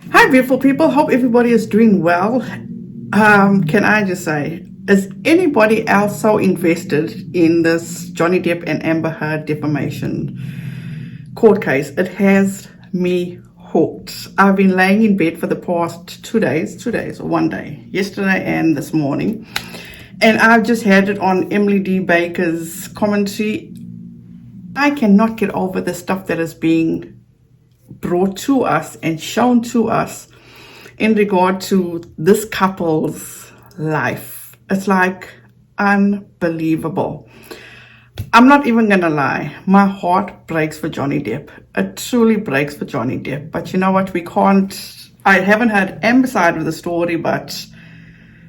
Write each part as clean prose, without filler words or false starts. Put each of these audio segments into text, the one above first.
Hi, beautiful people. Hope everybody is doing well. Can I just say, is anybody else so invested in this Johnny Depp and Amber Heard defamation court case? It has me hooked. I've been laying in bed for the past 2 days, or one day, yesterday and this morning, and I've just had it on Emily D. Baker's commentary. I cannot get over the stuff that is being brought to us and shown to us in regard to this couple's life. It's like unbelievable. I'm not even gonna lie, my heart breaks for Johnny Depp. It truly breaks for Johnny Depp. But you know what, I haven't heard Amber's side of the story, but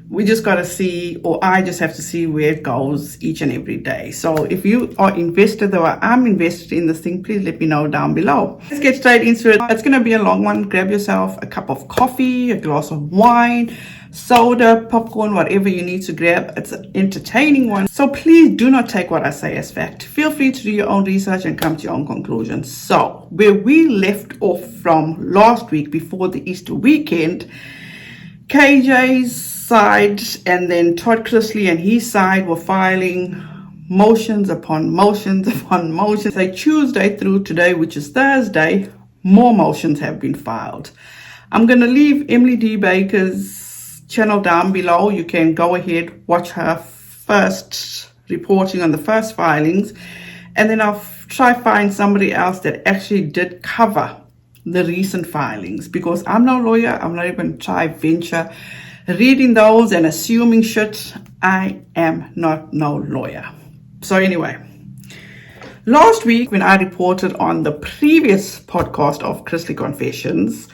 we just got to see, or I just have to see where it goes each and every day. So if you are invested, or I'm invested in this thing, please let me know down below. Let's get straight into it. It's going to be a long one. Grab yourself a cup of coffee, a glass of wine, soda, popcorn, whatever you need to grab. It's an entertaining one. So please do not take what I say as fact. Feel free to do your own research and come to your own conclusions. So where we left off from last week before the Easter weekend, KJ's side and then Todd Chrisley and his side were filing motions upon motions upon motions. Say Tuesday through today, which is Thursday, more motions have been filed. I'm going to leave Emily D. Baker's channel down below. You can go ahead, watch her first reporting on the first filings, and then I'll try find somebody else that actually did cover the recent filings, because I'm no lawyer. I'm not even try venture reading those and assuming shit. I am not no lawyer. So anyway, last week when I reported on the previous podcast of Chrisley Confessions,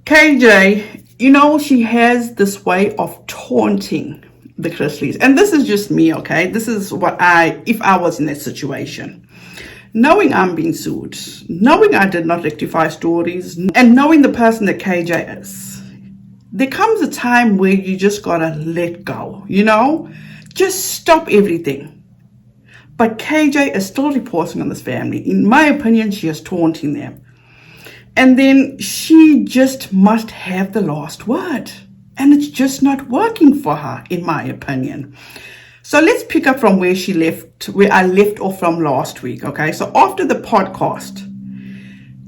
KJ, you know, she has this way of taunting the Chrisleys. And this is just me, okay? This is what if I was in that situation. Knowing I'm being sued, knowing I did not rectify stories, and knowing the person that KJ is, there comes a time where you just gotta let go, you know? Just stop everything. But KJ is still reporting on this family. In my opinion, she is taunting them. And then she just must have the last word. And it's just not working for her, in my opinion. So let's pick up from where I left off from last week, okay? So after the podcast,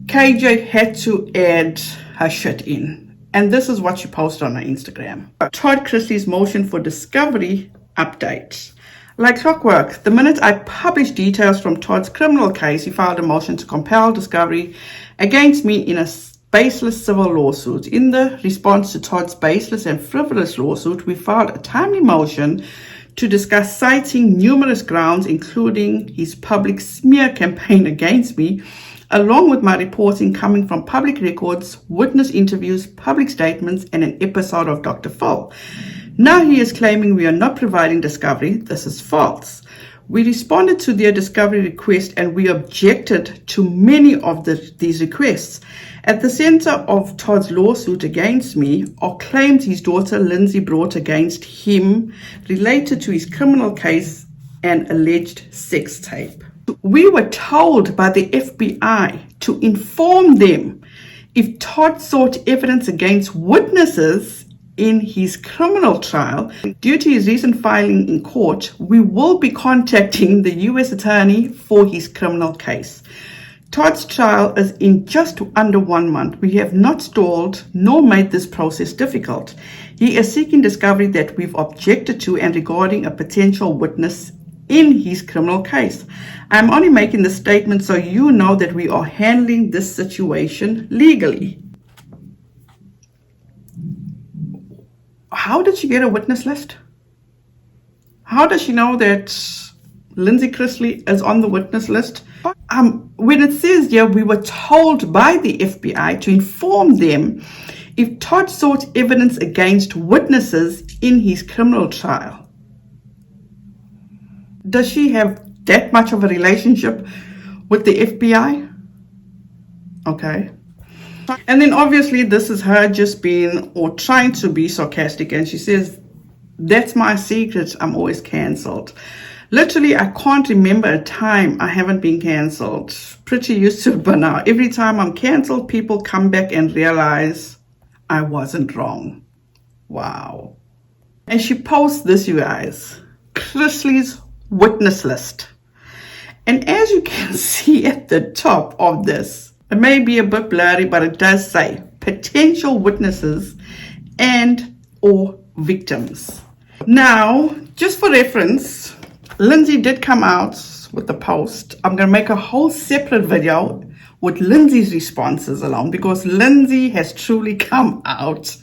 KJ had to add her shit in. And this is what she posted on her Instagram. Todd Chrisley's motion for discovery update. Like clockwork, the minute I published details from Todd's criminal case, he filed a motion to compel discovery against me in a baseless civil lawsuit. In the response to Todd's baseless and frivolous lawsuit, we filed a timely motion to discuss, citing numerous grounds, including his public smear campaign against me, along with my reporting coming from public records, witness interviews, public statements, and an episode of Dr. Phil. Now he is claiming we are not providing discovery. This is false. We responded to their discovery request and we objected to many of these requests. At the center of Todd's lawsuit against me are claims his daughter Lindsie brought against him related to his criminal case and alleged sex tape. We were told by the FBI to inform them if Todd sought evidence against witnesses in his criminal trial. Due to his recent filing in court, we will be contacting the U.S. attorney for his criminal case. Todd's trial is in just under 1 month. We have not stalled nor made this process difficult. He is seeking discovery that we've objected to and regarding a potential witness in his criminal case. I'm only making this statement so you know that we are handling this situation legally. How did she get a witness list? How does she know that Lindsie Chrisley is on the witness list? When it says here, we were told by the FBI to inform them if Todd sought evidence against witnesses in his criminal trial. Does she have that much of a relationship with the FBI? Okay. And then obviously this is her just being or trying to be sarcastic, and she says, that's my secret, I'm always cancelled. Literally, I can't remember a time I haven't been cancelled. Pretty used to it by now. Every time I'm cancelled, people come back and realize I wasn't wrong. Wow. And she posts this, you guys. Chrisley's witness list. And as you can see at the top of this, it may be a bit blurry, but it does say potential witnesses and or victims. Now, just for reference, Lindsie did come out with the post. I'm going to make a whole separate video with Lindsie's responses alone, because Lindsie has truly come out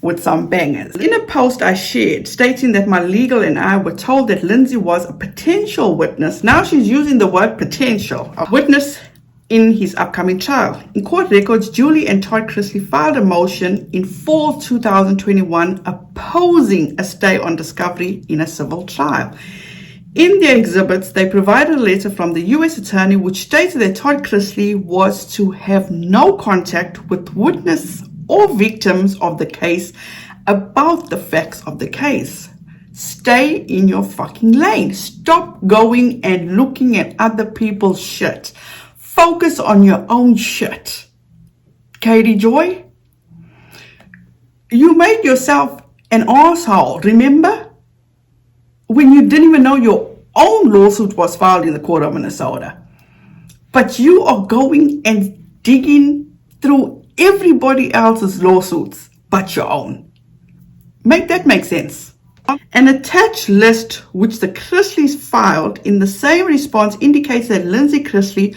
with some bangers. In a post I shared stating that my legal and I were told that Lindsie was a potential witness. Now she's using the word potential. A witness in his upcoming trial. In court records, Julie and Todd Chrisley filed a motion in fall 2021 opposing a stay on discovery in a civil trial. In their exhibits, they provided a letter from the U.S. attorney which stated that Todd Chrisley was to have no contact with witness or victims of the case about the facts of the case. Stay in your fucking lane. Stop going and looking at other people's shit. Focus on your own shit. Katie Joy, you made yourself an asshole, remember? When you didn't even know your own lawsuit was filed in the court of Minnesota. But you are going and digging through everybody else's lawsuits but your own. Make that make sense. An attached list which the Chrisleys filed in the same response indicates that Lindsie Chrisley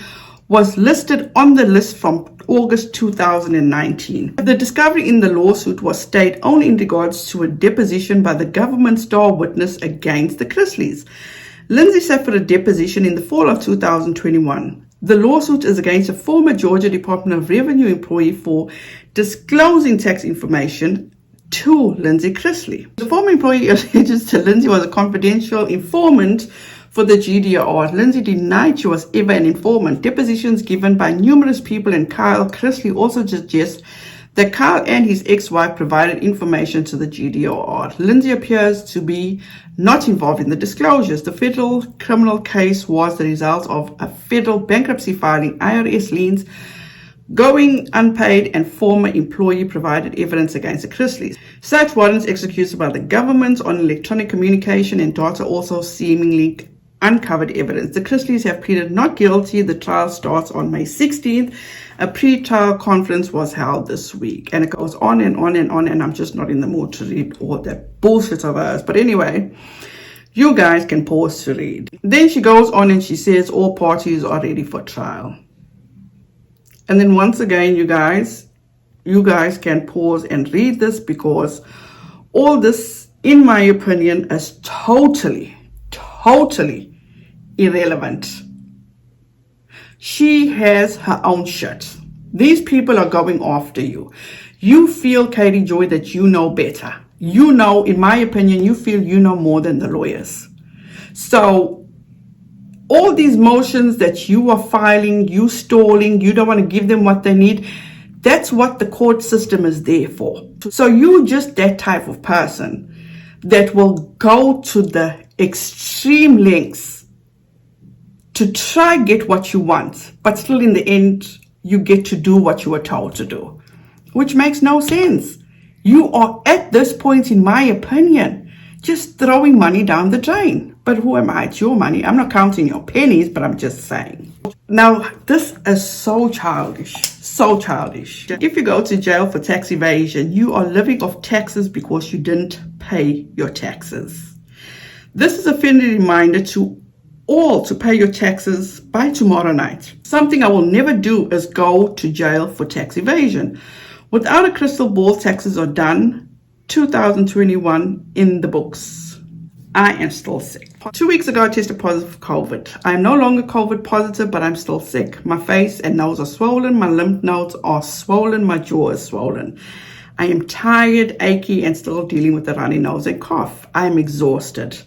was listed on the list from August 2019. The discovery in the lawsuit was stayed only in regards to a deposition by the government star witness against the Chrisleys. Lindsie sat for a deposition in the fall of 2021. The lawsuit is against a former Georgia Department of Revenue employee for disclosing tax information to Lindsie Chrisley. The former employee alleges that Lindsie was a confidential informant for the GDR. Lindsie denied she was ever an informant. Depositions given by numerous people and Kyle Chrisley also suggest that Kyle and his ex-wife provided information to the GDR. Lindsie appears to be not involved in the disclosures. The federal criminal case was the result of a federal bankruptcy filing, IRS liens going unpaid, and former employee provided evidence against the Chrisleys. Such warrants executed by the government on electronic communication and data also seemingly uncovered evidence. The Chrisleys have pleaded not guilty. The trial starts on May 16th. A pre-trial conference was held this week. And it goes on and on and on, and I'm just not in the mood to read all that bullshit of hers. But anyway, you guys can pause to read. Then she goes on and she says all parties are ready for trial. And then once again, you guys can pause and read this, because all this, in my opinion, is totally irrelevant. She has her own shit. These people are going after you. You feel, Katie Joy, that you know better. You know, in my opinion, you feel you know more than the lawyers. So all these motions that you are filing, you stalling, you don't want to give them what they need, that's what the court system is there for. So you're just that type of person that will go to the extreme lengths to try get what you want, but still in the end, you get to do what you were told to do, which makes no sense. You are at this point, in my opinion, just throwing money down the drain. But who am I? It's your money. I'm not counting your pennies, but I'm just saying. Now, this is so childish, so childish. If you go to jail for tax evasion, you are living off taxes because you didn't pay your taxes. This is a friendly reminder to all to pay your taxes by tomorrow night. Something I will never do is go to jail for tax evasion. Without a crystal ball, taxes are done. 2021 in the books. I am still sick. 2 weeks ago, I tested positive for COVID. I am no longer COVID positive, but I'm still sick. My face and nose are swollen. My lymph nodes are swollen. My jaw is swollen. I am tired, achy, and still dealing with a runny nose and cough. I am exhausted.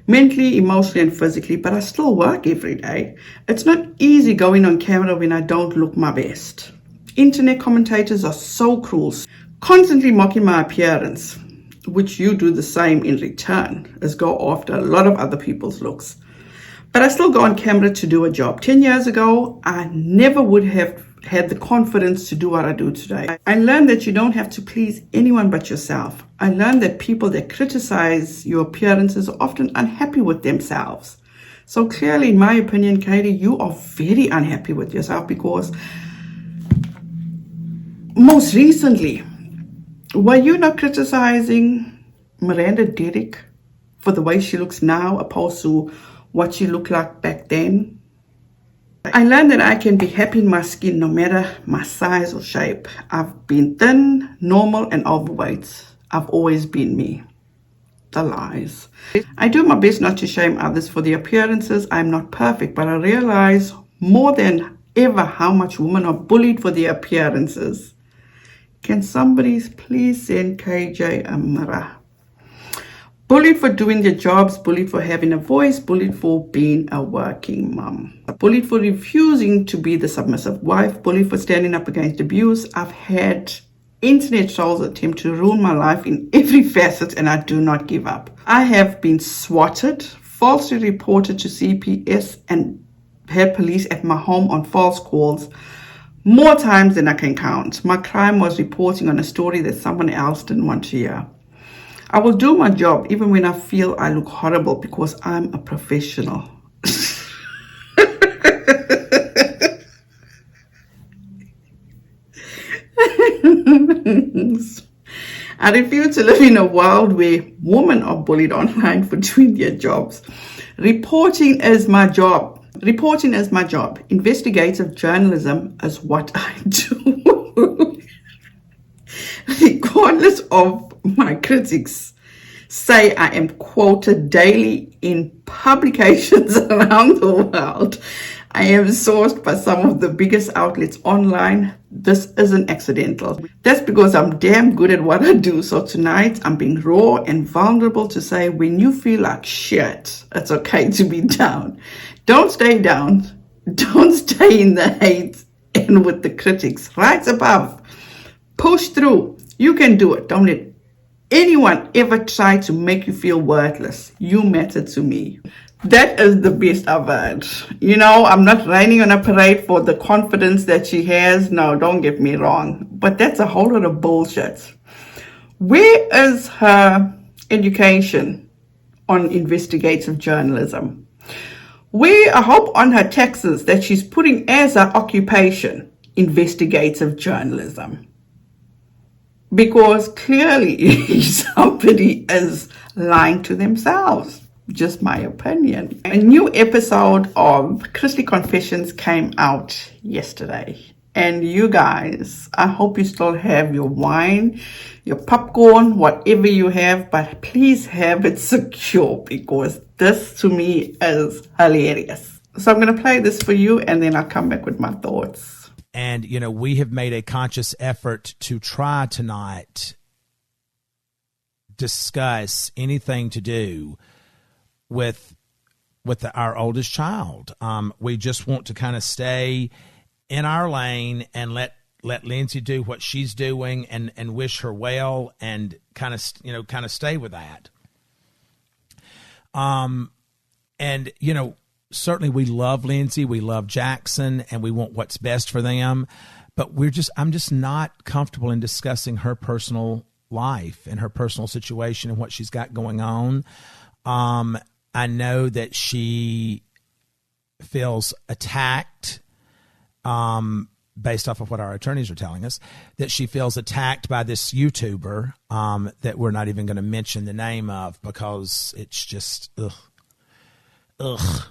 Mentally, emotionally, and physically, but I still work every day. It's not easy going on camera when I don't look my best. Internet commentators are so cruel, constantly mocking my appearance, which you do the same in return, as go after a lot of other people's looks. But I still go on camera to do a job. 10 years ago, I never would have had the confidence to do what I do today. I learned that you don't have to please anyone but yourself. I learned that people that criticize your appearances are often unhappy with themselves. So clearly, in my opinion, Katie, you are very unhappy with yourself because most recently, were you not criticizing Miranda Derrick for the way she looks now opposed to what she looked like back then? I learned that I can be happy in my skin no matter my size or shape. I've been thin, normal, and overweight. I've always been me. The lies. I do my best not to shame others for their appearances. I'm not perfect, but I realize more than ever how much women are bullied for their appearances. Can somebody please send KJ a mirror? Bullied for doing their jobs, bullied for having a voice, bullied for being a working mom, bullied for refusing to be the submissive wife, bullied for standing up against abuse. I've had internet trolls attempt to ruin my life in every facet, and I do not give up. I have been swatted, falsely reported to CPS, and had police at my home on false calls more times than I can count. My crime was reporting on a story that someone else didn't want to hear. I will do my job even when I feel I look horrible because I'm a professional. I refuse to live in a world where women are bullied online for doing their jobs. Reporting is my job. Reporting is my job. Investigative journalism is what I do. Regardless of my critics say I am quoted daily in publications around the world. I am sourced by some of the biggest outlets online. This isn't accidental. That's because I'm damn good at what I do. So tonight I'm being raw and vulnerable to say when you feel like shit, it's okay to be down. Don't stay down. Don't stay in the hate and with the critics. Right above. Push through. You can do it. Don't let anyone ever try to make you feel worthless. You matter to me. That is the best I've heard. You know, I'm not raining on a parade for the confidence that she has. No, don't get me wrong. But that's a whole lot of bullshit. Where is her education on investigative journalism? Where, I hope on her taxes that she's putting as her occupation, investigative journalism. Because clearly somebody is lying to themselves. Just my opinion. A new episode of Chrisley Confessions came out yesterday. And you guys, I hope you still have your wine, your popcorn, whatever you have, but please have it secure because this to me is hilarious. So I'm going to play this for you and then I'll come back with my thoughts. And, you know, we have made a conscious effort to try to not discuss anything to do with our oldest child. We just want to kind of stay in our lane and let Lindsie do what she's doing and wish her well and kind of stay with that. And, you know, certainly we love Lindsie, we love Jackson, and we want what's best for them. But I'm just not comfortable in discussing her personal life and her personal situation and what she's got going on. I know that she feels attacked, based off of what our attorneys are telling us, that she feels attacked by this YouTuber that we're not even going to mention the name of because it's just, ugh.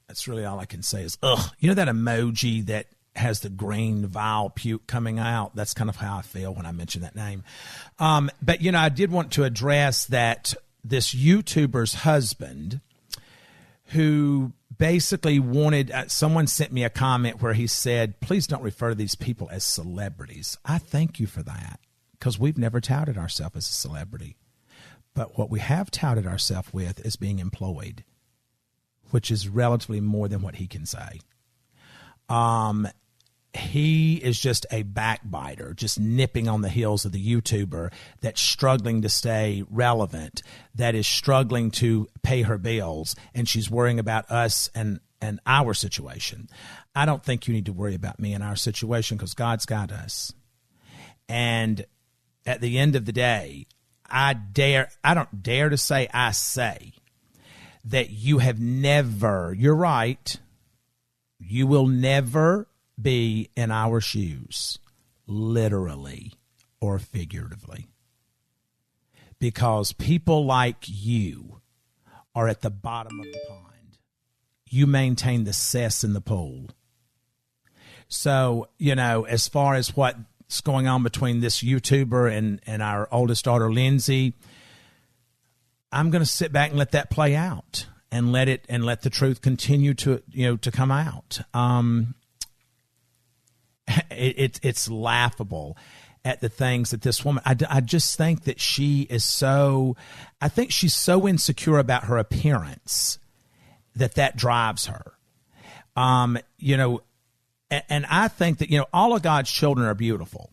That's really all I can say is, ugh. You know that emoji that has the green vile puke coming out? That's kind of how I feel when I mention that name. But, you know, I did want to address that this YouTuber's husband, who basically wanted, someone sent me a comment where he said, please don't refer to these people as celebrities. I thank you for that because we've never touted ourselves as a celebrity. But what we have touted ourselves with is being employed, which is relatively more than what he can say. he is just a backbiter, just nipping on the heels of the YouTuber that's struggling to stay relevant, that is struggling to pay her bills, and she's worrying about us and our situation. I don't think you need to worry about me and our situation, because God's got us. And at the end of the day, I don't dare to say, I say that you have never, you're right, you will never be in our shoes, literally or figuratively, because people like you are at the bottom of the pond. You maintain the cess in the pool. So, as far as what's going on between this YouTuber and our oldest daughter, Lindsie, I'm going to sit back and let that play out and let the truth continue to come out. It's laughable at the things that this woman, I just think that she's so insecure about her appearance that drives her. And I think that, all of God's children are beautiful,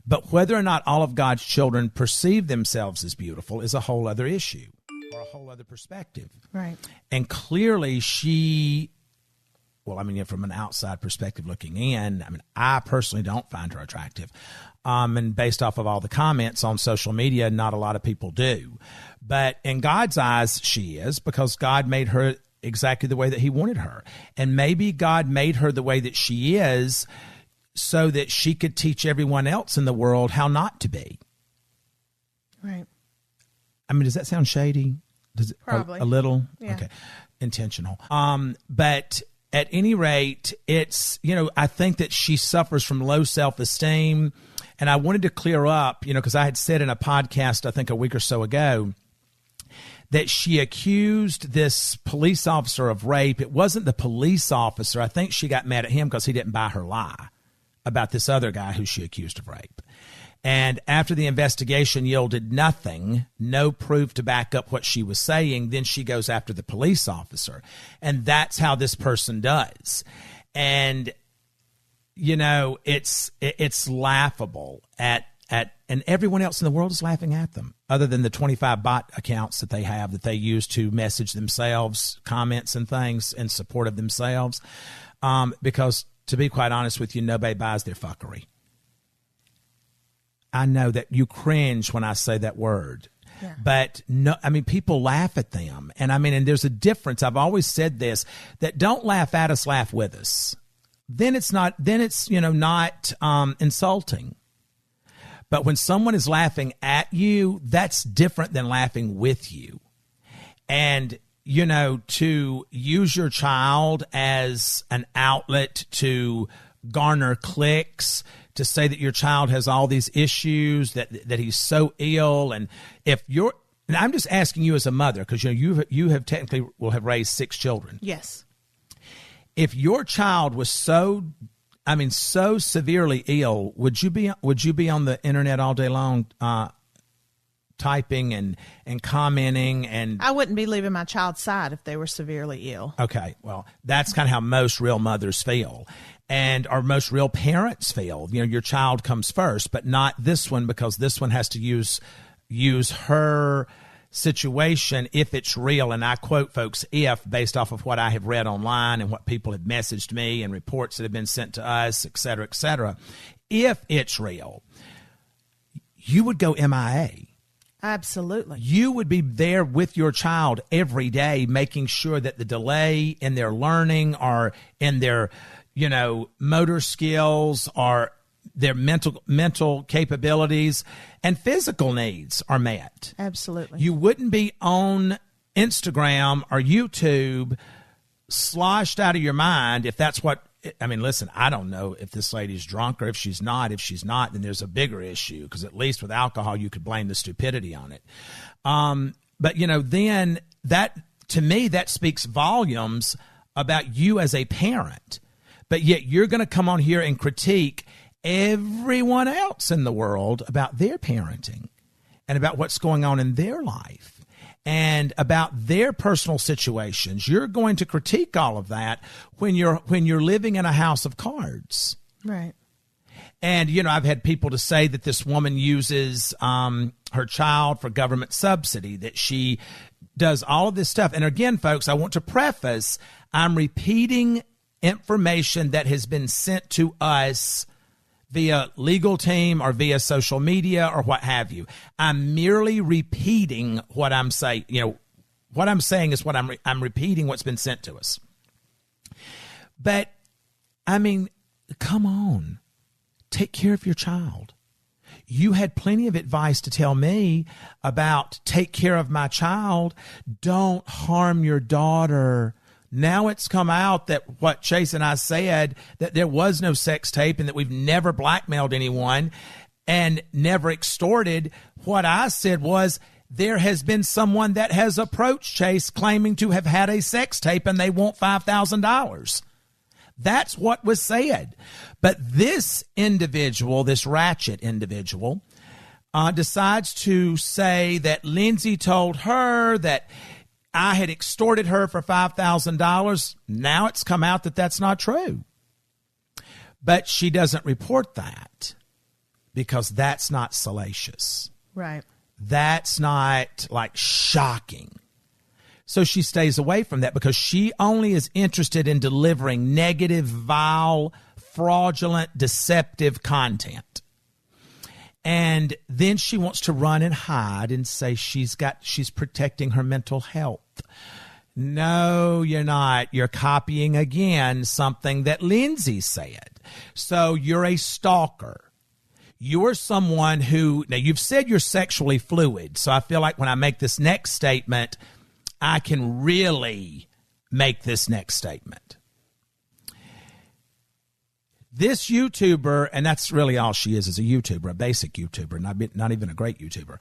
but whether or not all of God's children perceive themselves as beautiful is a whole other issue or a whole other perspective. Right. And clearly from an outside perspective looking in, I personally don't find her attractive. And based off of all the comments on social media, not a lot of people do. But in God's eyes, she is, because God made her exactly the way that he wanted her. And maybe God made her the way that she is so that she could teach everyone else in the world how not to be. Right. Does that sound shady? Does it? Probably. A little? Yeah. Okay. Intentional. But at any rate, it's, I think that she suffers from low self-esteem. And I wanted to clear up, because I had said in a podcast, I think a week or so ago, that she accused this police officer of rape. It wasn't the police officer. I think she got mad at him because he didn't buy her lie about this other guy who she accused of rape. And after the investigation yielded nothing, no proof to back up what she was saying, then she goes after the police officer. And that's how this person does. And, it's laughable and everyone else in the world is laughing at them, other than the 25 bot accounts that they have that they use to message themselves comments and things in support of themselves. Because to be quite honest with you, nobody buys their fuckery. I know that you cringe when I say that word, yeah. But no, people laugh at them. And and there's a difference. I've always said this, that don't laugh at us, laugh with us. Then it's not insulting. But when someone is laughing at you, that's different than laughing with you. And, to use your child as an outlet to garner clicks, to say that your child has all these issues, that he's so ill. And and I'm just asking you as a mother, because you have technically will have raised 6 children. Yes. If your child was so severely ill, would you be on the internet all day long, typing and commenting? And I wouldn't be leaving my child's side if they were severely ill. Okay, well, that's kind of how most real mothers feel, and our most real parents feel. Your child comes first, but not this one, because this one has to use her situation if it's real. And I quote, folks, if, based off of what I have read online and what people have messaged me and reports that have been sent to us, et cetera, if it's real, you would go MIA. Absolutely. You would be there with your child every day, making sure that the delay in their learning or in their, motor skills or their mental capabilities and physical needs are met. Absolutely. You wouldn't be on Instagram or YouTube sloshed out of your mind if that's what, listen, I don't know if this lady's drunk or if she's not. If she's not, then there's a bigger issue, because at least with alcohol, you could blame the stupidity on it. But, then that, to me, that speaks volumes about you as a parent. But yet you're going to come on here and critique everyone else in the world about their parenting and about what's going on in their life and about their personal situations. You're going to critique all of that when you're living in a house of cards. Right. And, I've had people to say that this woman uses her child for government subsidy, that she does all of this stuff. And again, folks, I want to preface, I'm repeating information that has been sent to us via legal team or via social media or what have you. I'm merely repeating what I'm saying. What I'm saying is what I'm repeating what's been sent to us. But, come on. Take care of your child. You had plenty of advice to tell me about take care of my child. Don't harm your daughter. Now it's come out that what Chase and I said, that there was no sex tape and that we've never blackmailed anyone and never extorted. What I said was there has been someone that has approached Chase claiming to have had a sex tape and they want $5,000. That's what was said. But this individual, this ratchet individual, decides to say that Lindsie told her that I had extorted her for $5,000. Now it's come out that that's not true. But she doesn't report that because that's not salacious. Right. That's not like shocking. So she stays away from that because she only is interested in delivering negative, vile, fraudulent, deceptive content. And then she wants to run and hide and say she's protecting her mental health. No, you're not. You're copying again something that Lindsie said. So you're a stalker. You're someone who, now you've said you're sexually fluid. So I feel like when I make this next statement, I can really make this next statement. This YouTuber, and that's really all she is a YouTuber, a basic YouTuber, not even a great YouTuber.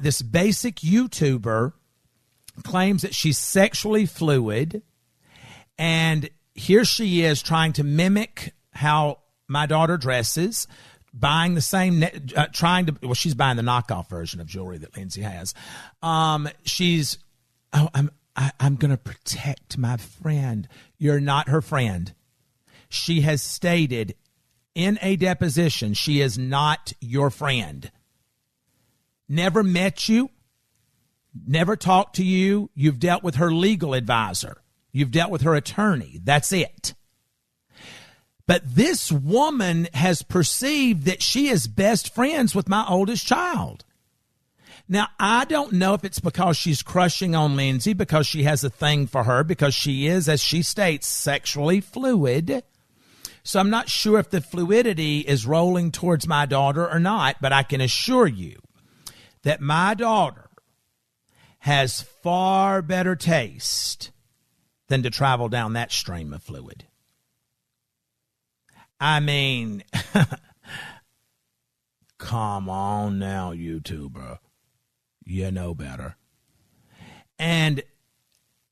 This basic YouTuber claims that she's sexually fluid, and here she is trying to mimic how my daughter dresses, buying the same, she's buying the knockoff version of jewelry that Lindsie has. I'm going to protect my friend. You're not her friend. She has stated in a deposition she is not your friend. Never met you, never talked to you. You've dealt with her legal advisor. You've dealt with her attorney. That's it. But this woman has perceived that she is best friends with my oldest child. Now, I don't know if it's because she's crushing on Lindsie, because she has a thing for her, because she is, as she states, sexually fluid. So I'm not sure if the fluidity is rolling towards my daughter or not, but I can assure you that my daughter has far better taste than to travel down that stream of fluid. Come on now, YouTuber. You know better. And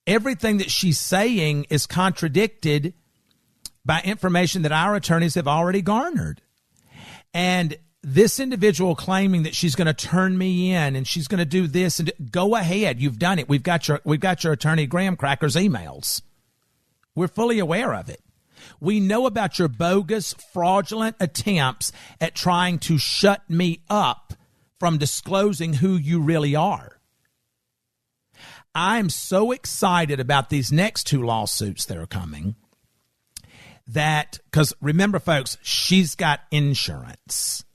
everything that she's saying is contradicted by information that our attorneys have already garnered. And this individual claiming that she's going to turn me in and she's going to do this, and go ahead, you've done it. We've got your attorney Graham Cracker's emails. We're fully aware of it. We know about your bogus, fraudulent attempts at trying to shut me up from disclosing who you really are. I'm so excited about these next two lawsuits that are coming that, because remember, folks, she's got insurance.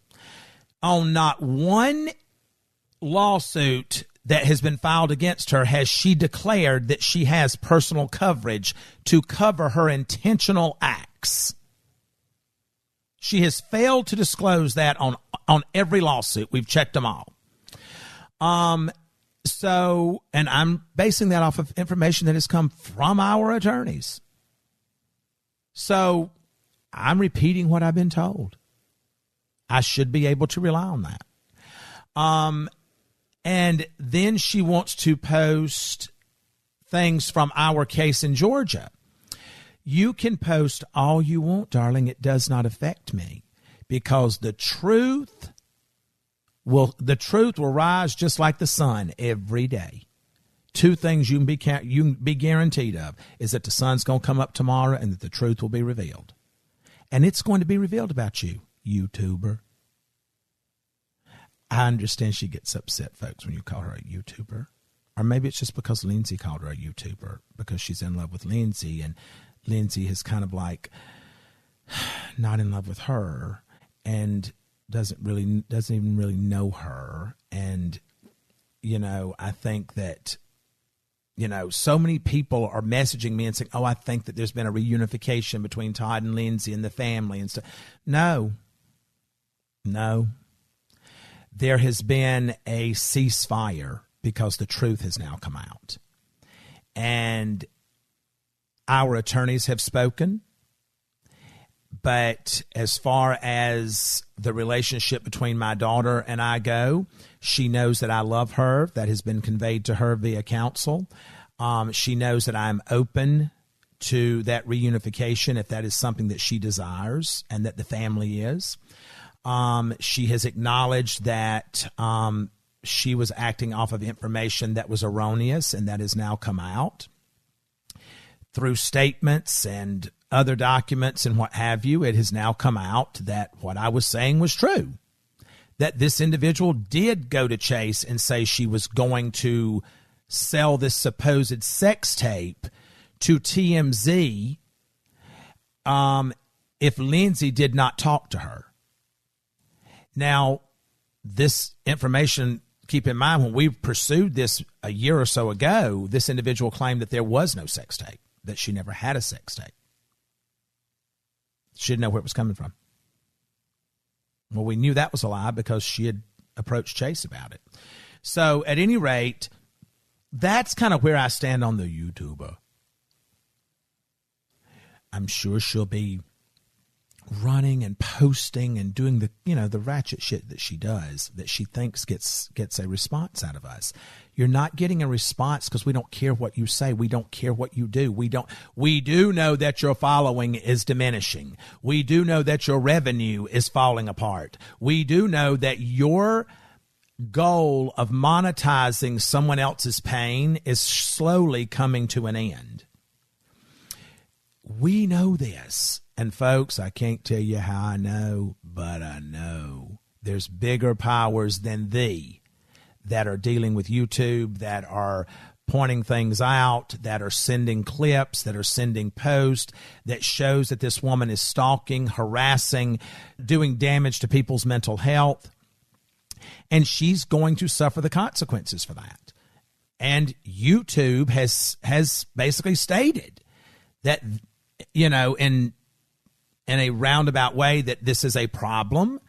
On not one lawsuit that has been filed against her has she declared that she has personal coverage to cover her intentional acts. She has failed to disclose that on every lawsuit. We've checked them all. So, and I'm basing that off of information that has come from our attorneys. So I'm repeating what I've been told. I should be able to rely on that. And then she wants to post things from our case in Georgia. You can post all you want, darling. It does not affect me, because the truth will rise just like the sun every day. Two things you can be guaranteed of is that the sun's going to come up tomorrow and that the truth will be revealed. And it's going to be revealed about you, YouTuber. I understand she gets upset, folks, when you call her a YouTuber. Or maybe it's just because Lindsie called her a YouTuber because she's in love with Lindsie, and Lindsie is kind of like not in love with her and doesn't even really know her. And, you know, I think that, you know, so many people are messaging me and saying, oh, I think that there's been a reunification between Todd and Lindsie and the family and stuff. No. There has been a ceasefire because the truth has now come out. And our attorneys have spoken. But as far as the relationship between my daughter and I go, she knows that I love her. That has been conveyed to her via counsel. She knows that I'm open to that reunification if that is something that she desires and that the family is. She has acknowledged that she was acting off of information that was erroneous, and that has now come out through statements and other documents and what have you. It has now come out that what I was saying was true, that this individual did go to Chase and say she was going to sell this supposed sex tape to TMZ if Lindsie did not talk to her. Now, this information, keep in mind, when we pursued this a year or so ago, this individual claimed that there was no sex tape, that she never had a sex tape. She didn't know where it was coming from. Well, we knew that was a lie because she had approached Chase about it. So at any rate, that's kind of where I stand on the YouTuber. I'm sure she'll be running and posting and doing the, you know, the ratchet shit that she does, that she thinks gets a response out of us. You're not getting a response because we don't care what you say. We don't care what you do. We do know that your following is diminishing. We do know that your revenue is falling apart. We do know that your goal of monetizing someone else's pain is slowly coming to an end. We know this. And folks, I can't tell you how I know, but I know there's bigger powers than thee that are dealing with YouTube, that are pointing things out, that are sending clips, that are sending posts, that shows that this woman is stalking, harassing, doing damage to people's mental health. And she's going to suffer the consequences for that. And YouTube has basically stated that, you know, in a roundabout way, that this is a problem,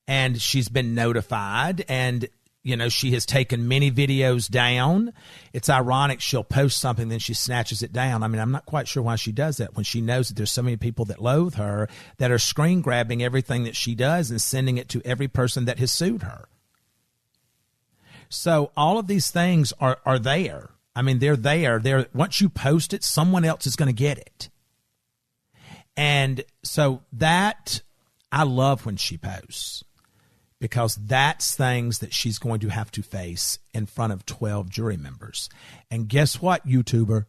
and she's been notified, and, you know, she has taken many videos down. It's ironic. She'll post something, then she snatches it down. I mean, I'm not quite sure why she does that when she knows that there's so many people that loathe her, that are screen grabbing everything that she does and sending it to every person that has sued her. So all of these things are there. I mean, they're there. Once you post it, someone else is going to get it. And so that, I love when she posts, because that's things that she's going to have to face in front of 12 jury members. And guess what, YouTuber?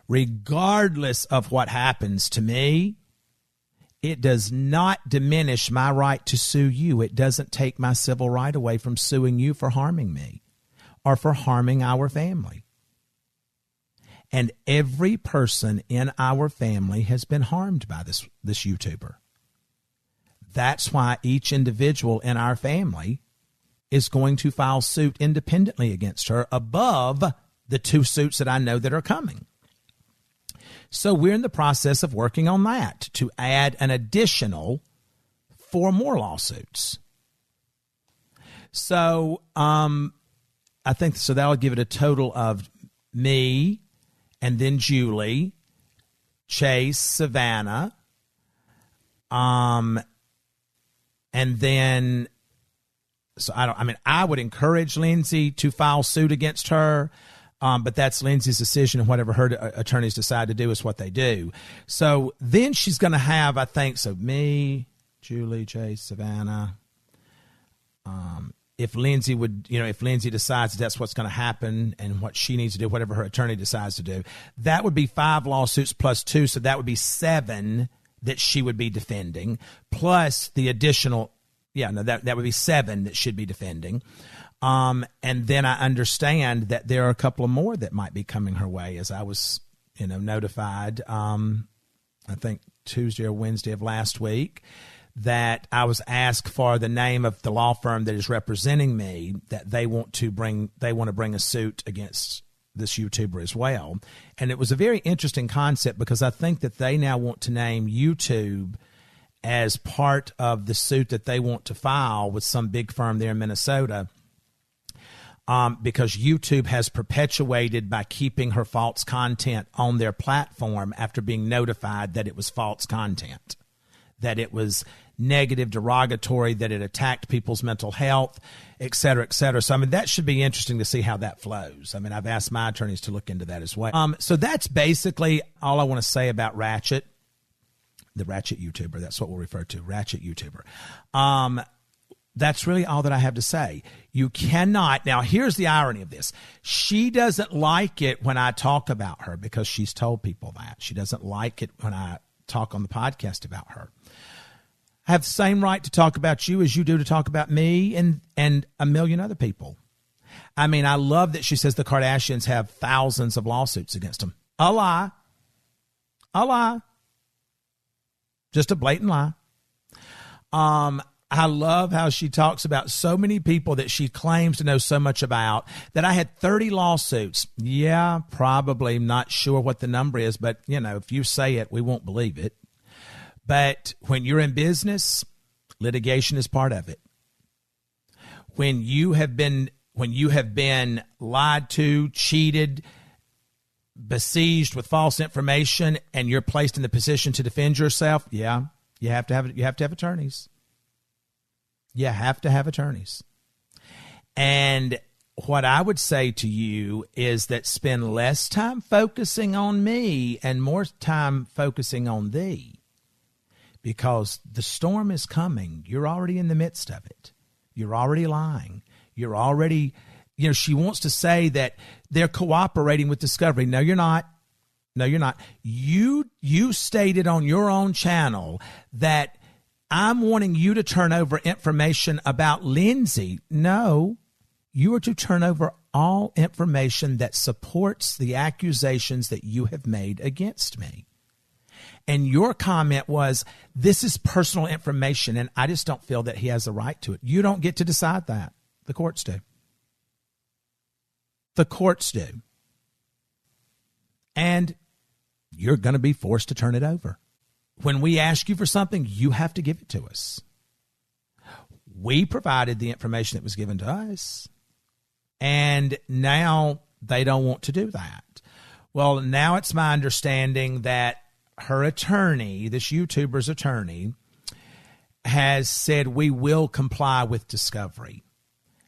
Regardless of what happens to me, it does not diminish my right to sue you. It doesn't take my civil right away from suing you for harming me or for harming our family. And every person in our family has been harmed by this YouTuber. That's why each individual in our family is going to file suit independently against her above the 2 suits that I know that are coming. So we're in the process of working on that to add an additional 4 more lawsuits. So I think so that'll give it a total of me, and then Julie, Chase, Savannah, and then, so I would encourage Lindsie to file suit against her, but that's Lindsay's decision, and whatever her attorneys decide to do is what they do. So then she's going to have, I think, so me, Julie, Chase, Savannah, if Lindsie would, if Lindsie decides that's what's going to happen and what she needs to do, whatever her attorney decides to do, that would be 5 lawsuits plus 2. So that would be 7 that she would be defending, plus the additional, that would be 7 that should be defending. And then I understand that there are a couple of more that might be coming her way, as I was, notified, I think Tuesday or Wednesday of last week, that I was asked for the name of the law firm that is representing me, that they want to bring a suit against this YouTuber as well. And it was a very interesting concept, because I think that they now want to name YouTube as part of the suit that they want to file with some big firm there in Minnesota, because YouTube has perpetuated by keeping her false content on their platform after being notified that it was false content, that it was negative, derogatory, that it attacked people's mental health, et cetera, et cetera. So, that should be interesting to see how that flows. I've asked my attorneys to look into that as well. So that's basically all I want to say about Ratchet, the Ratchet YouTuber. That's what we'll refer to, Ratchet YouTuber. That's really all that I have to say. You cannot. Now, here's the irony of this. She doesn't like it when I talk about her, because she's told people that. She doesn't like it when I talk on the podcast about her. I have the same right to talk about you as you do to talk about me and a million other people. I love that she says the Kardashians have thousands of lawsuits against them. A lie. A lie. Just a blatant lie. I love how she talks about so many people that she claims to know so much about, that I had 30 lawsuits. Yeah, probably not sure what the number is, but, if you say it, we won't believe it. But when you're in business, litigation is part of it. When you have been lied to, cheated, besieged with false information, and you're placed in the position to defend yourself, you have to have attorneys. You have to have attorneys. And what I would say to you is that spend less time focusing on me and more time focusing on thee, because the storm is coming. You're already in the midst of it. You're already lying. You're already, she wants to say that they're cooperating with discovery. No, you're not. No, you're not. You stated on your own channel that I'm wanting you to turn over information about Lindsie. No, you are to turn over all information that supports the accusations that you have made against me. And your comment was, this is personal information, and I just don't feel that he has a right to it. You don't get to decide that. The courts do. The courts do. And you're going to be forced to turn it over. When we ask you for something, you have to give it to us. We provided the information that was given to us, and now they don't want to do that. Well, now it's my understanding that her attorney, this YouTuber's attorney, has said we will comply with discovery.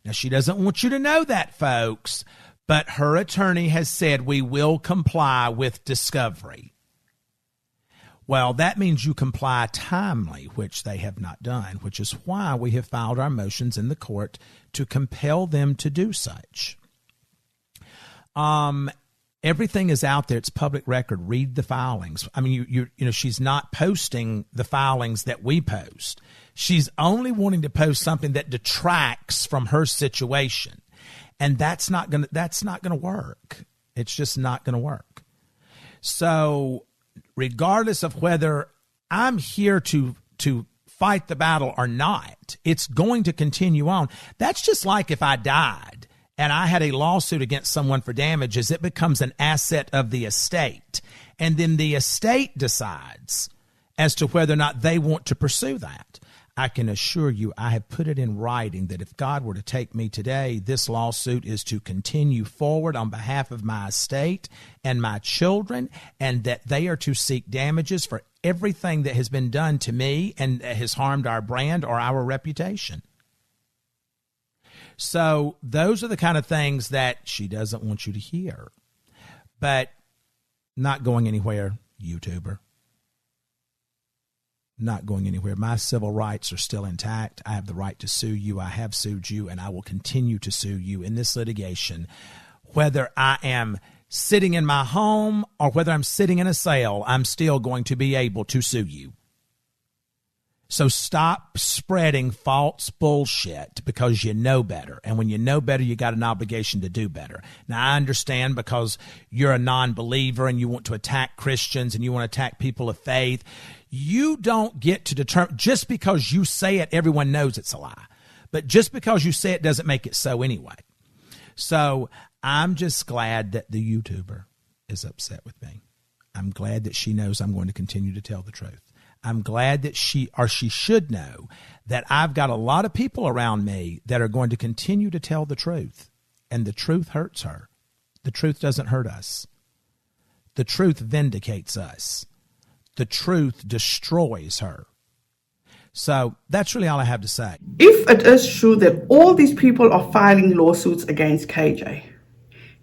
Now, she doesn't want you to know that, folks, but her attorney has said we will comply with discovery. Well, that means you comply timely, which they have not done, which is why we have filed our motions in the court to compel them to do such. Everything is out there. It's public record. Read the filings. She's not posting the filings that we post. She's only wanting to post something that detracts from her situation. And that's not going to work. It's just not going to work. So regardless of whether I'm here to fight the battle or not, it's going to continue on. That's just like if I died and I had a lawsuit against someone for damages, it becomes an asset of the estate. And then the estate decides as to whether or not they want to pursue that. I can assure you, I have put it in writing that if God were to take me today, this lawsuit is to continue forward on behalf of my estate and my children, and that they are to seek damages for everything that has been done to me and has harmed our brand or our reputation. So those are the kind of things that she doesn't want you to hear. But not going anywhere, YouTuber. Not going anywhere. My civil rights are still intact. I have the right to sue you. I have sued you, and I will continue to sue you in this litigation, whether I am sitting in my home or whether I'm sitting in a cell. I'm still going to be able to sue you. So stop spreading false bullshit because you know better. And when you know better, you got an obligation to do better. Now, I understand because you're a non-believer and you want to attack Christians and you want to attack people of faith. You don't get to determine, just because you say it, everyone knows it's a lie. But just because you say it doesn't make it so anyway. So I'm just glad that the YouTuber is upset with me. I'm glad that she knows I'm going to continue to tell the truth. I'm glad that she should know that I've got a lot of people around me that are going to continue to tell the truth. And the truth hurts her. The truth doesn't hurt us. The truth vindicates us. The truth destroys her. So that's really all I have to say. If it is true that all these people are filing lawsuits against KJ,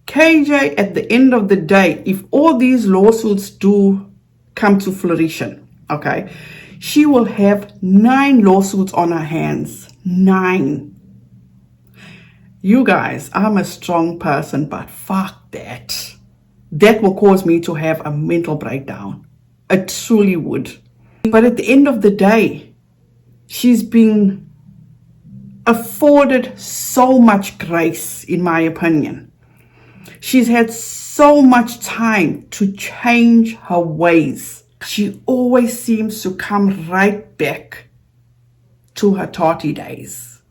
at the end of the day, if all these lawsuits do come to fruition, okay, she will have 9 lawsuits on her hands. 9. You guys, I'm a strong person, but fuck that. That will cause me to have a mental breakdown. It truly would. But at the end of the day, she's been afforded so much grace, in my opinion. She's had so much time to change her ways. She always seems to come right back to her tawty days.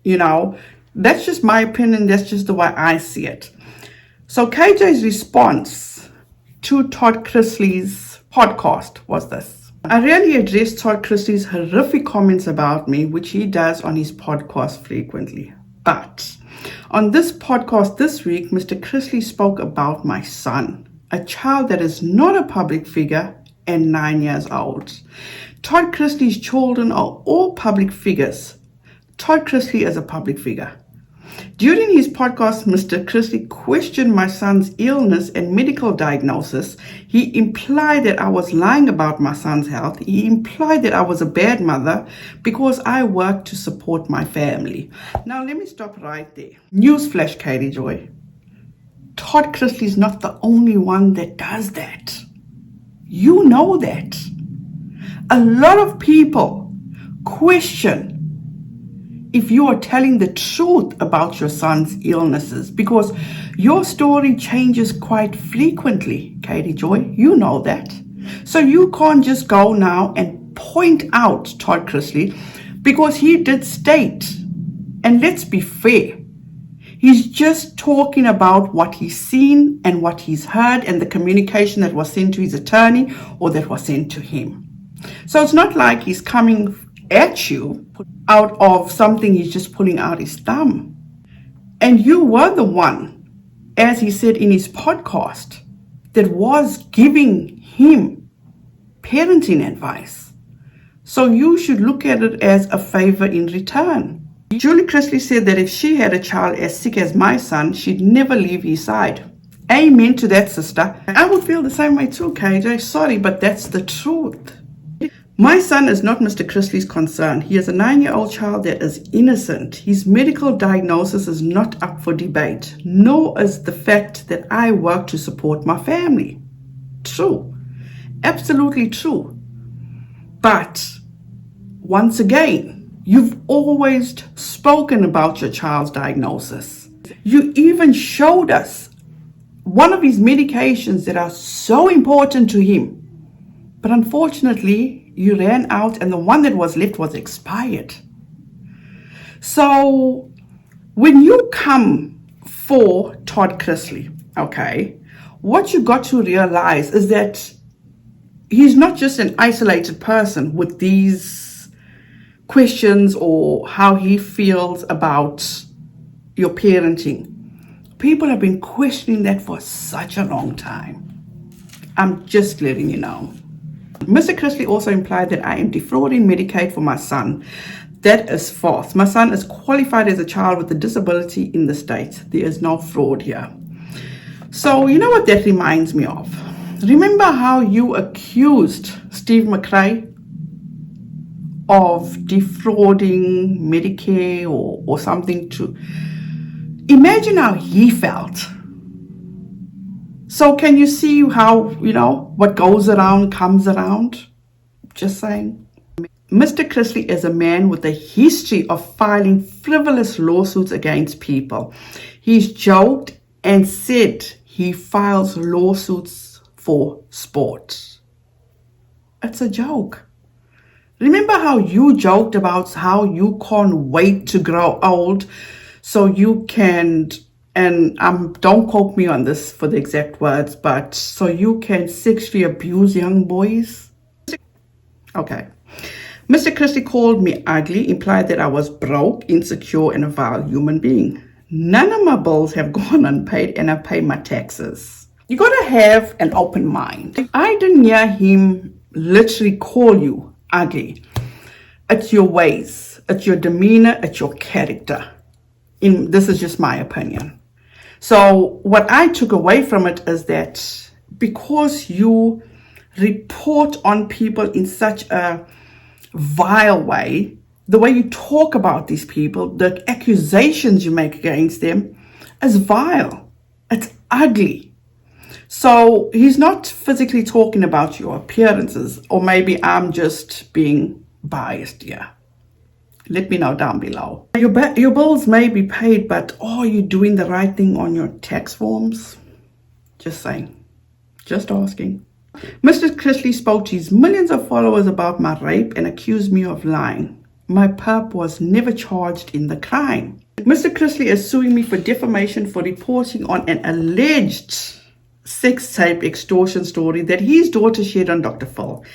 You know, that's just my opinion. That's just the way I see it. So KJ's response to Todd Chrisley's podcast was this. I rarely address Todd Chrisley's horrific comments about me, which he does on his podcast frequently. But on this podcast this week, Mr. Chrisley spoke about my son, a child that is not a public figure and 9 years old. Todd Chrisley's children are all public figures. Todd Chrisley is a public figure. During his podcast, Mr. Chrisley questioned my son's illness and medical diagnosis. He implied that I was lying about my son's health. He implied that I was a bad mother because I work to support my family. Now, let me stop right there. Newsflash, Katie Joy. Todd Chrisley is not the only one that does that. You know that. A lot of people question if you are telling the truth about your son's illnesses because your story changes quite frequently, Katie Joy. You know that. So you can't just go now and point out Todd Chrisley because he did state, and let's be fair, he's just talking about what he's seen and what he's heard and the communication that was sent to his attorney or that was sent to him. So it's not like he's coming at you out of something he's just pulling out his thumb. And you were the one, as he said in his podcast, that was giving him parenting advice. So you should look at it as a favor in return. Julie Chrisley said that if she had a child as sick as my son, she'd never leave his side. Amen to that, sister. I would feel the same way too, KJ. Sorry, but that's the truth. My son is not Mr. Chrisley's concern. He is a 9-year-old child that is innocent. His medical diagnosis is not up for debate, nor is the fact that I work to support my family. True. Absolutely true. But once again, you've always spoken about your child's diagnosis. You even showed us one of his medications that are so important to him. But unfortunately, you ran out and the one that was left was expired. So when you come for Todd Chrisley, okay, what you got to realize is that he's not just an isolated person with these questions or how he feels about your parenting. People have been questioning that for such a long time. I'm just letting you know. Mr. Chrisley also implied that I am defrauding Medicaid for my son. That is false. My son is qualified as a child with a disability in the state. There is no fraud here. So you know what that reminds me of? Remember how you accused Steve McRae of defrauding Medicare or something to... Imagine how he felt. So can you see how, what goes around comes around? Just saying. Mr. Chrisley is a man with a history of filing frivolous lawsuits against people. He's joked and said he files lawsuits for sport. It's a joke. Remember how you joked about how you can't wait to grow old so you can, and don't quote me on this for the exact words, but so you can sexually abuse young boys? Okay. Mr. Chrisley called me ugly, implied that I was broke, insecure, and a vile human being. None of my bills have gone unpaid, and I pay my taxes. You gotta have an open mind. I didn't hear him literally call you ugly. It's your ways, it's your demeanor, it's your character. This is just my opinion. So what I took away from it is that because you report on people in such a vile way, the way you talk about these people, the accusations you make against them is vile. It's ugly. So he's not physically talking about your appearances, or maybe I'm just being biased here. Let me know down below. Your bills may be paid, but are you doing the right thing on your tax forms? Just saying. Just asking. Mr. Chrisley spoke to his millions of followers about my rape and accused me of lying. My pup was never charged in the crime. Mr. Chrisley is suing me for defamation for reporting on an alleged sex tape extortion story that his daughter shared on Dr. Phil.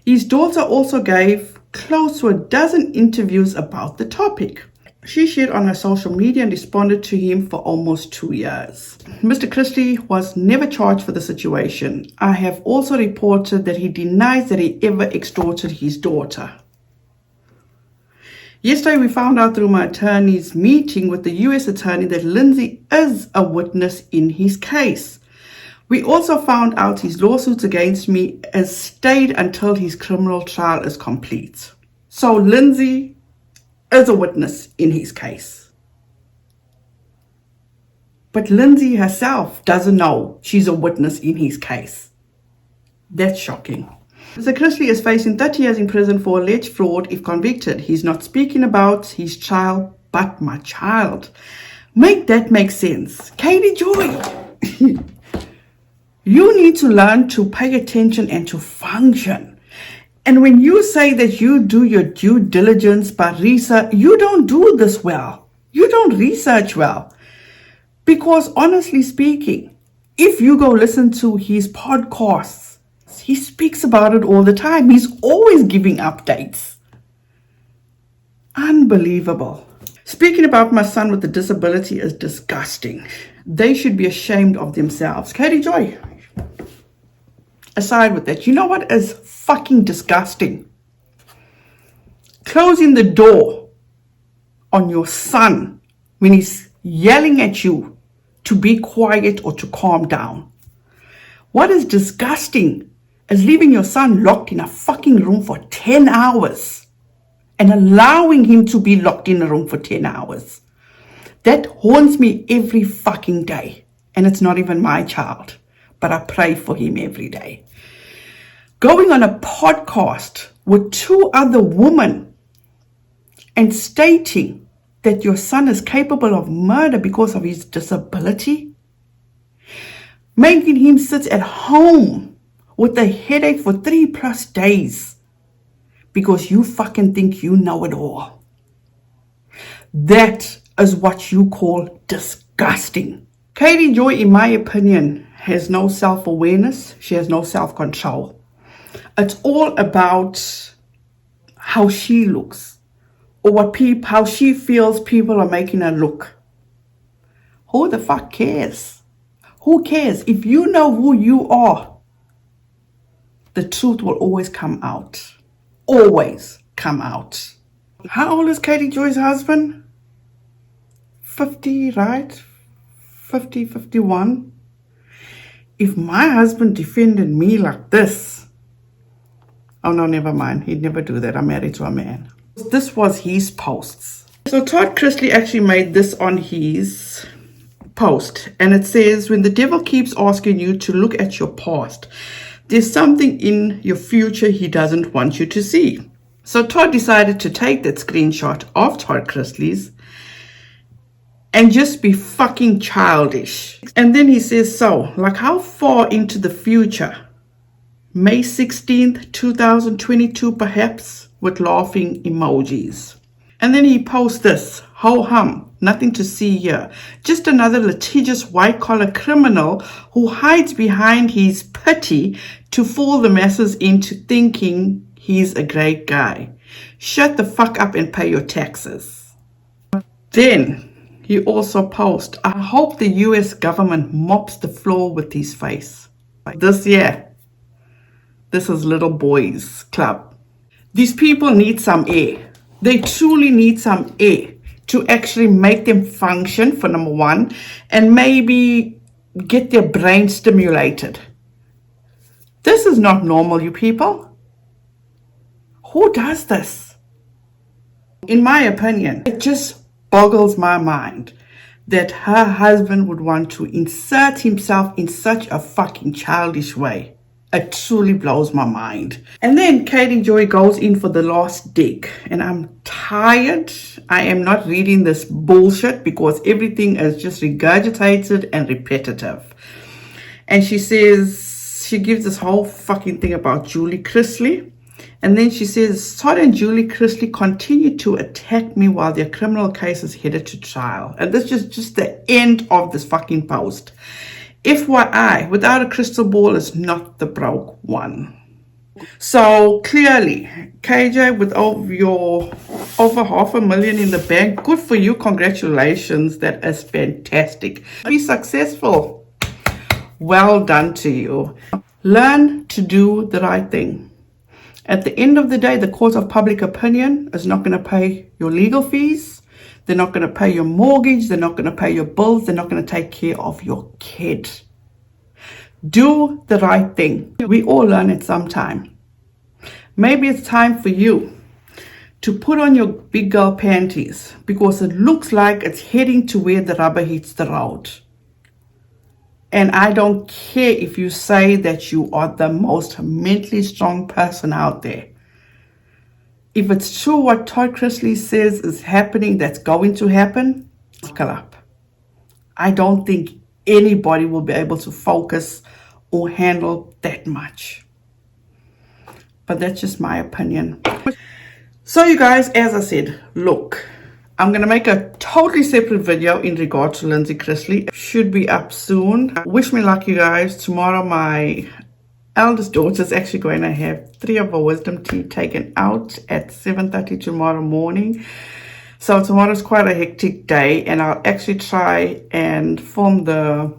His daughter also gave close to a dozen interviews about the topic. She shared on her social media and responded to him for almost 2 years. Mr. Chrisley was never charged for the situation. I have also reported that he denies that he ever extorted his daughter. Yesterday, we found out through my attorney's meeting with the U.S. attorney that Lindsie is a witness in his case. We also found out his lawsuits against me has stayed until his criminal trial is complete. So Lindsie is a witness in his case. But Lindsie herself doesn't know she's a witness in his case. That's shocking. Mr. Chrisley is facing 30 years in prison for alleged fraud if convicted. He's not speaking about his child, but my child. Make that make sense. Katie Joy, you need to learn to pay attention and to function. And when you say that you do your due diligence by research, you don't do this well. You don't research well. Because honestly speaking, if you go listen to his podcasts, he speaks about it all the time. He's always giving updates. Unbelievable. Speaking about my son with a disability is disgusting. They should be ashamed of themselves. Katie Joy, aside with that, you know what is fucking disgusting? Closing the door on your son when he's yelling at you to be quiet or to calm down. What is disgusting is leaving your son locked in a fucking room for 10 hours and allowing him to be locked in a room for 10 hours. That haunts me every fucking day. And it's not even my child, but I pray for him every day. Going on a podcast with 2 other women and stating that your son is capable of murder because of his disability, making him sit at home with a headache for 3+ days because you fucking think you know it all. That is what you call disgusting. Katie Joy, in my opinion, has no self-awareness. She has no self-control. It's all about how she looks or how she feels people are making her look. Who the fuck cares? Who cares? If you know who you are, the truth will always come out. Always come out. How old is Katie Joy's husband? 50, right? 50, 51. If my husband defended me like this, oh no, never mind. He'd never do that. I'm married to a man. This was his posts. So Todd Chrisley actually made this on his post. And it says, when the devil keeps asking you to look at your past, there's something in your future he doesn't want you to see. So Todd decided to take that screenshot of Todd Chrisleys and just be fucking childish. And then he says, so, like, how far into the future? May 16th, 2022, perhaps, with laughing emojis. And then he posts this, ho hum, nothing to see here. Just another litigious white-collar criminal who hides behind his pity to fool the masses into thinking he's a great guy. Shut the fuck up and pay your taxes. Then he also posts, I hope the US government mops the floor with his face. This year, this is little boys club. These people need some air. They truly need some air to actually make them function, for number one, and maybe get their brain stimulated. This is not normal, you people. Who does this? In my opinion, it just boggles my mind that her husband would want to insert himself in such a fucking childish way. It truly blows my mind. And then Katie Joy goes in for the last dig. And I'm tired. I am not reading this bullshit because everything is just regurgitated and repetitive. And she says, she gives this whole fucking thing about Julie Chrisley. And then she says, Todd and Julie Chrisley continue to attack me while their criminal case is headed to trial. And this is just the end of this fucking post. FYI, without a crystal ball is not the broke one. So clearly, KJ, with over 500,000 in the bank, good for you, congratulations, that is fantastic. Be successful. Well done to you. Learn to do the right thing. At the end of the day, the court of public opinion is not going to pay your legal fees. They're not going to pay your mortgage. They're not going to pay your bills. They're not going to take care of your kid. Do the right thing. We all learn it sometime. Maybe it's time for you to put on your big girl panties because it looks like it's heading to where the rubber hits the road. And I don't care if you say that you are the most mentally strong person out there. If it's true what Todd Chrisley says is happening, that's going to happen, buckle up. I don't think anybody will be able to focus or handle that much. But that's just my opinion. So you guys, as I said, look, I'm going to make a totally separate video in regard to Lindsie Chrisley. Should be up soon. Wish me luck, you guys. Tomorrow, my eldest daughter is actually going to have 3 of her wisdom teeth taken out at 7:30 tomorrow morning. So tomorrow's quite a hectic day, and I'll actually try and film the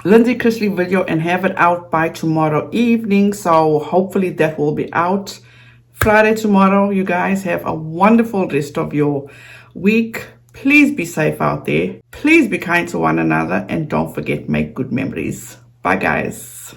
Lindsie Chrisley video and have it out by tomorrow evening. So hopefully that will be out Friday tomorrow. You guys have a wonderful rest of your week. Please be safe out there. Please be kind to one another, and don't forget, make good memories. Bye guys.